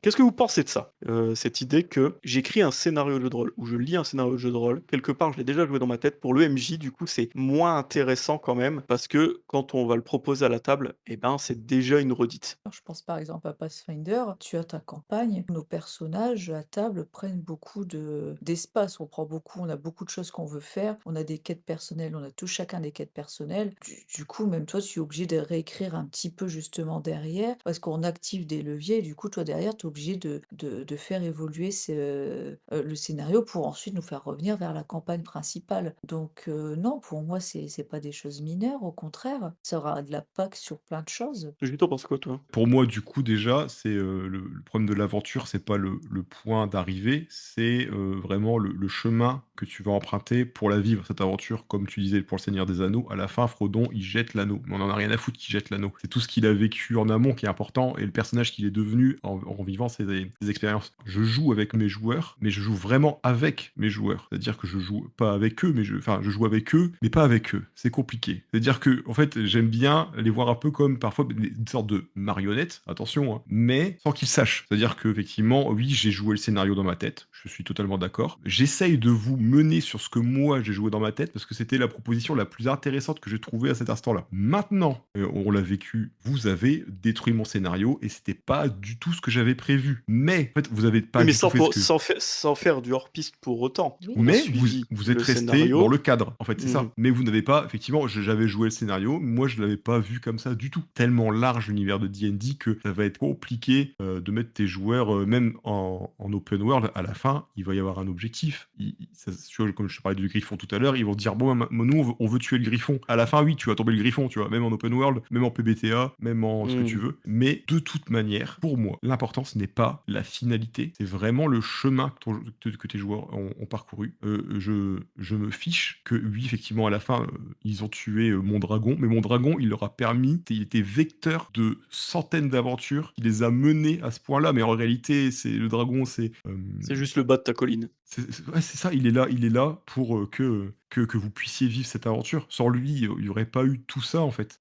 Qu'est-ce que vous pensez de ça? Cette idée que j'écris un scénario de jeu de rôle ou je lis un scénario de jeu de rôle, quelque part je l'ai déjà joué dans ma tête. Pour le MJ, du coup, c'est moins intéressant quand même parce que quand on va le proposer à la table, eh ben, c'est déjà une redite. Alors, je pense par exemple à Pathfinder, tu as ta campagne, nos personnages à table prennent beaucoup d'espace, on a beaucoup de choses qu'on veut faire, on a des quêtes personnelles, on a tous chacun des quêtes personnelles. Du coup, même toi, tu es obligé de réécrire un petit peu justement derrière, parce qu'on active des leviers, et du coup, toi derrière, tu es obligé de faire évoluer le scénario pour ensuite nous faire revenir vers la campagne principale. Donc non, pour moi, c'est pas des choses mineures, au contraire, ça aura de l'impact sur plein de choses. Julie, tu en penses quoi toi? Pour moi, du coup, déjà, c'est, le problème de l'aventure, c'est pas le point d'arrivée, c'est, vraiment le chemin que tu vas emprunter pour la vivre, cette aventure. Comme tu disais pour le Seigneur des Anneaux, à la fin, Frodon, il jette l'anneau, mais on en a rien à foutre qu'il jette l'anneau. C'est tout ce qu'il a vécu en amont qui est important et le personnage qu'il est devenu en vivant ces expériences. Je joue avec mes joueurs, mais je joue vraiment avec mes joueurs. C'est-à-dire que je joue pas avec eux, mais je joue avec eux, mais pas avec eux. C'est compliqué. C'est-à-dire que, en fait, j'aime bien les voir un peu comme parfois une sorte de marionnette, attention, hein, mais sans qu'ils sachent. C'est-à-dire qu'effectivement, oui, j'ai joué le scénario dans ma tête, je suis totalement d'accord. J'essaye de vous mener sur ce que moi j'ai joué dans ma tête parce que c'était la proposition la plus intéressante que j'ai trouvée à cet instant-là. Maintenant, on l'a vécu, vous avez détruit mon scénario et c'était pas du tout ce que j'avais prévu. Mais en fait, vous avez Oui, pas mais du tout fait ce que sans faire du hors piste pour autant. Oui. On a mais vous suivi vous êtes le resté dans scénario. le cadre, en fait, c'est Mmh. ça. Mais vous n'avez pas effectivement, j'avais joué le scénario, moi je l'avais pas vu comme ça du tout. Tellement large l'univers de D&D que ça va être compliqué, de mettre tes joueurs, même en open world, à la fin, il va y avoir un objectif. I ça tu vois, comme je te parlais du griffon tout à l'heure, ils vont dire: «Bon, nous on veut tuer le griffon». À la fin, oui, tu vas tomber le griffon, tu vois? Même en open world, même en PBTA, même en ce que tu Mmh. veux. Mais de toute manière, pour moi, l'important ce n'est pas la finalité, c'est vraiment le chemin que tes joueurs ont parcouru. Je me fiche que oui, effectivement, à la fin, ils ont tué, mon dragon, mais mon dragon, il leur a permis il était vecteur de centaines d'aventures, il les a menés à ce point-là, mais en réalité, c'est le dragon, C'est juste le bas de ta colline. ouais, c'est ça, il est là pour, que vous puissiez vivre cette aventure. Sans lui, il y aurait pas eu tout ça, en fait.